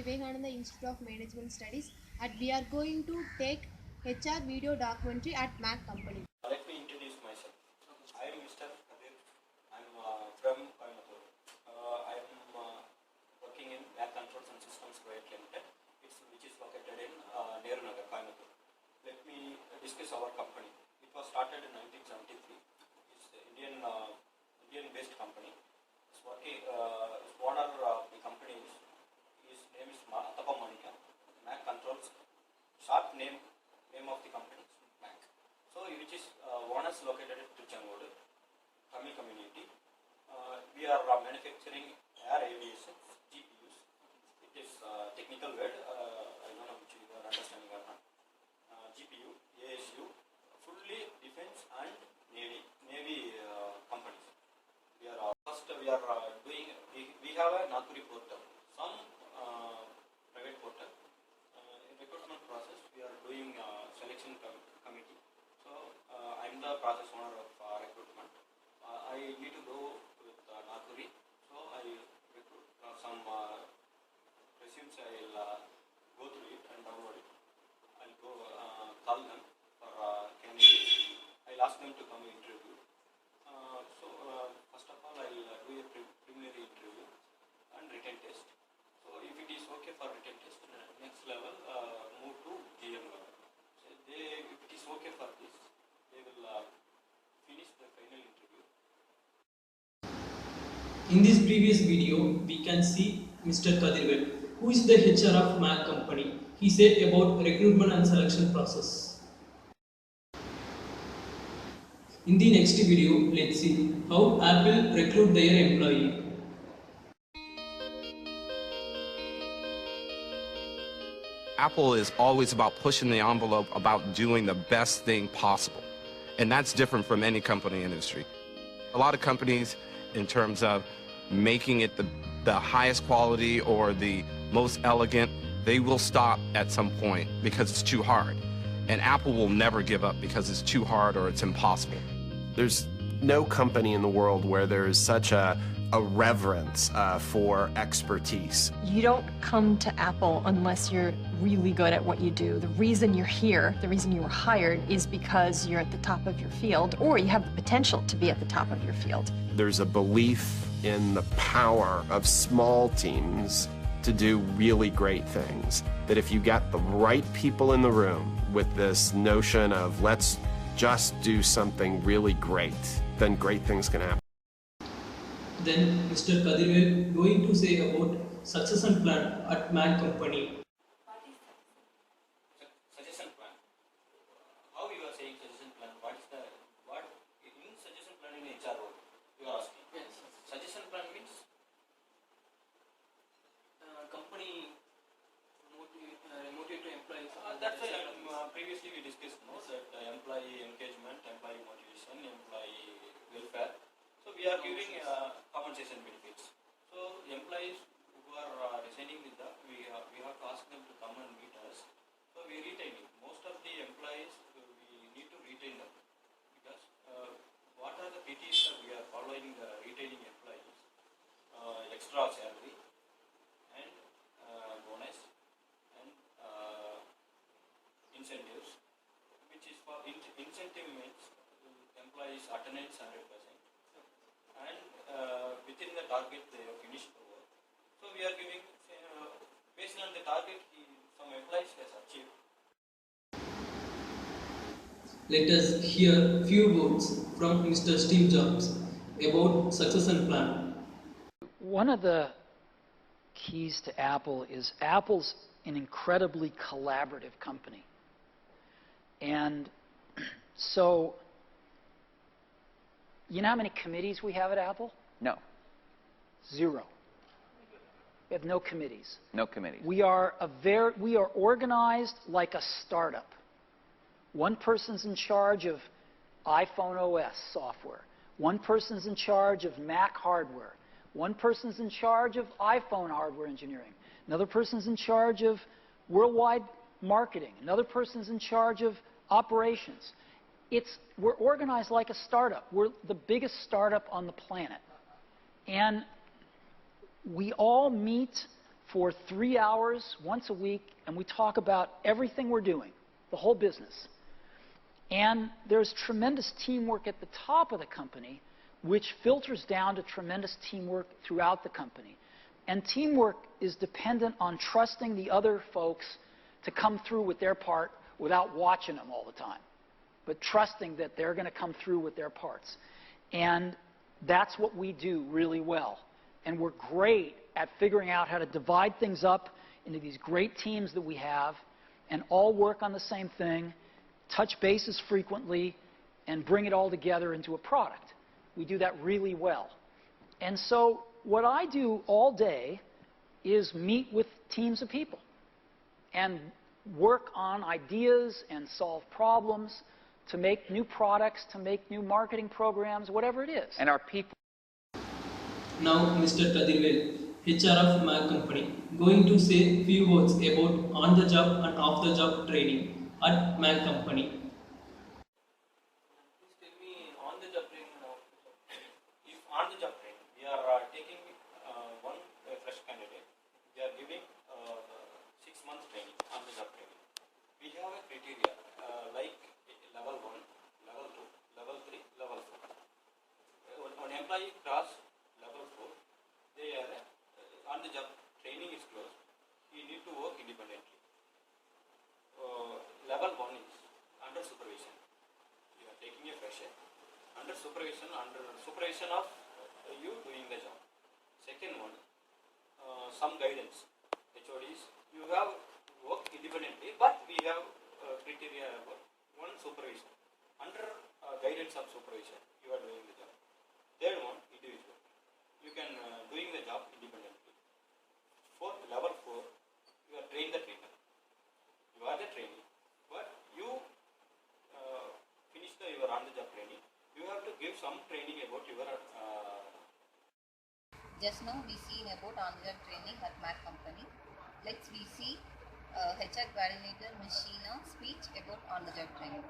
Vivekananda Institute of Management Studies, and we are going to take HR video documentary at MAK Company. Let me introduce myself. I am Mr. Kadir. I am from Coimbatore. I am working in MAK Controls and Systems Private Limited, which is located in Nerunagar, Coimbatore. Let me discuss our company. It was started in 1973. It's an Indian-based company. It's working. Owner of the company his name is MAK Controls. Short name of the company is MAK. So, which is owners located at Tiruchengodu, Tamil community. We are manufacturing air aviation GPUs. It is technical word. I don't know which you are understanding or not. GPU, ASU, fully defense and navy companies. We are we have a Nagpuri portal, some private portal. In recruitment process, we are doing selection committee. So I am the process owner of recruitment. I need to go with Nagpuri, so I recruit some resumes. I will go through it and download it. I will go call them for candidates. I will ask them to come interview. First of all, I will do a preliminary interview and written test. So, if it is okay for written test, next level move to GM level. So, if it is okay for this, they will finish the final interview. In this previous video, we can see Mr. Kadir, who is the HR of MAK Company. He said about recruitment and selection process. In the next video, let's see how Apple recruit their employee. Apple is always about pushing the envelope, about doing the best thing possible. And that's different from any company industry. A lot of companies, in terms of making it the highest quality or the most elegant, they will stop at some point because it's too hard. And Apple will never give up because it's too hard or it's impossible. There's no company in the world where there is such a reverence for expertise. You don't come to Apple unless you're really good at what you do. The reason you're here, the reason you were hired, is because you're at the top of your field, or you have the potential to be at the top of your field. There's a belief in the power of small teams to do really great things. That if you get the right people in the room with this notion of let's just do something really great, then great things can happen. Then Mr. Kadir going to say about succession plan at MAK Company. Suggestion plan. How you are saying suggestion plan? What in suggestion plan in HR role? You are asking. Yes. Suggestion plan means Company motivate to employees. That's why previously we discussed that employee engagement, employee motivation, employee welfare. So we are giving compensation benefits. So employees who are resigning with that, we have to ask them to come and meet us. So we retain it. Most of the employees we need to retain them because what are the PTs that we are following the retaining employees? Extra salary and bonus and incentives, which is for incentive means employees attendance 100%, and within the target they have finished the work. So we are giving based on the target some employees has achieved. Let us hear few words from Mr. Steve Jobs about succession plan. One of the keys to Apple is Apple's an incredibly collaborative company. And so, you know how many committees we have at Apple? No. 0. We have no committees. No committees. We are organized like a startup. One person's in charge of iPhone OS software. One person's in charge of Mac hardware. One person's in charge of iPhone hardware engineering. Another person's in charge of worldwide marketing. Another person's in charge of operations. We're organized like a startup. We're the biggest startup on the planet. And we all meet for 3 hours once a week, and we talk about everything we're doing, the whole business. And there's tremendous teamwork at the top of the company, which filters down to tremendous teamwork throughout the company. And teamwork is dependent on trusting the other folks to come through with their part without watching them all the time, but trusting that they're going to come through with their parts. And that's what we do really well. And we're great at figuring out how to divide things up into these great teams that we have and all work on the same thing, touch bases frequently, and bring it all together into a product. We do that really well. And so what I do all day is meet with teams of people and work on ideas and solve problems to make new products, to make new marketing programs, whatever it is. And our people. Now, Mr. Kadirvel, HR of MAK Company, going to say few words about on-the-job and off-the-job training at MAK Company. Please tell me on-the-job training and off-the-job. If on-the-job training, we are taking one fresh candidate, we are giving 6 months training, on-the-job training. We have a criteria like level 1, level 2, level 3, level 4. When employee cross level 4, they are on-the-job training is closed. He need to work independently. Level 1 is under supervision. You are taking a fresher under supervision of you doing the job. Second one, some guidance. HODs, you have worked independently, but we have criteria about one supervision. Under guidance of supervision, you are doing the job. Third one, individual. You can doing the job independently. Fourth, level 4, you are trained the trainer. You are the trainee, but you finish your on-the-job training. You have to give some training about your. Just now we seen about on-the-job training at MAK Company. Let's we see HR coordinator Ms. Sheena speech about on-the-job training.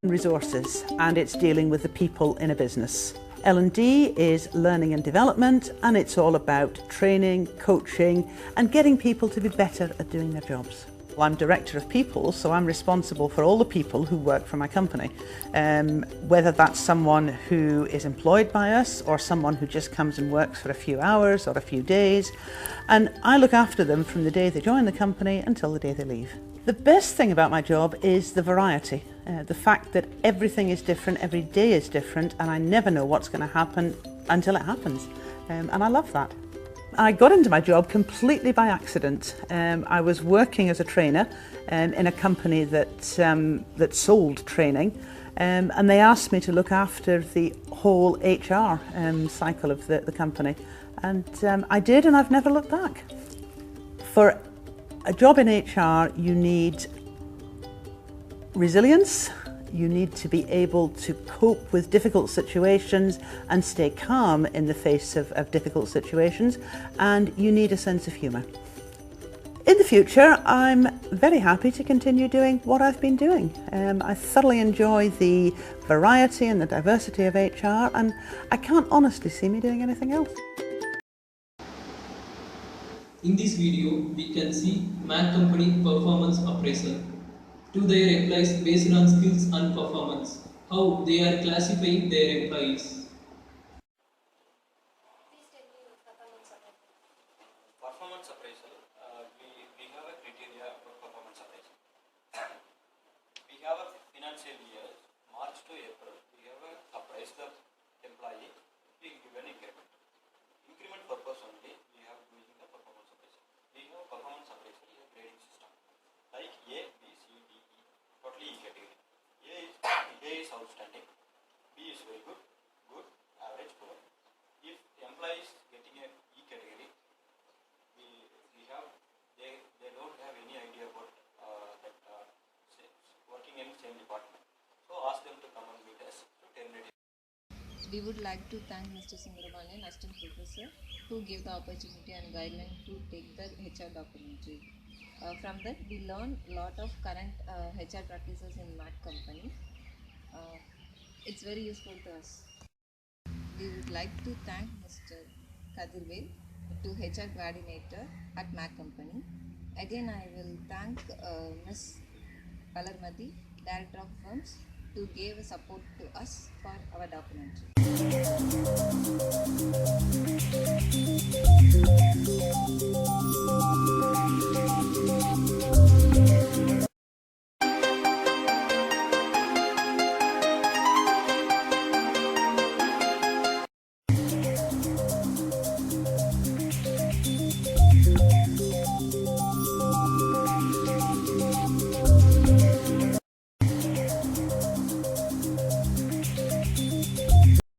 Resources, and it's dealing with the people in a business. L&D is learning and development, and it's all about training, coaching, and getting people to be better at doing their jobs. Well, I'm Director of People, so I'm responsible for all the people who work for my company, whether that's someone who is employed by us or someone who just comes and works for a few hours or a few days, and I look after them from the day they join the company until the day they leave. The best thing about my job is the variety, the fact that everything is different, every day is different, and I never know what's going to happen until it happens, and I love that. I got into my job completely by accident. I was working as a trainer in a company that sold training, and they asked me to look after the whole HR cycle of the company, and I did, and I've never looked back. For a job in HR, you need resilience, you need to be able to cope with difficult situations and stay calm in the face of difficult situations, and you need a sense of humour. In the future, I'm very happy to continue doing what I've been doing. I thoroughly enjoy the variety and the diversity of HR, and I can't honestly see me doing anything else. In this video, we can see MAK Company performance appraisal to their employees based on skills and performance, how they are classifying their employees. Please tell me performance appraisal. Performance appraisal, we have a criteria for performance appraisal. We have a financial year, March to April, we have appraised the employee, we give an increment. Increment purpose only, we have doing the performance appraisal. We have performance appraisal grading system, like A, B, C, D, E, totally E category. A is outstanding, B is very good, good, average, poor. If the employee is getting a E category, they don't have any idea about that working in same department. So ask them to come and meet us to terminate. We would like to thank Mr. Sundarabanian, Assistant Professor, who gave the opportunity and guideline to take the HR documentary. From that, we learned a lot of current HR practices in MAK Company. It's very useful to us. We would like to thank Mr. Kadirvel to HR coordinator at MAK Company. Again, I will thank Ms. Palarmati, Director of VIMS, to give support to us for our documentary.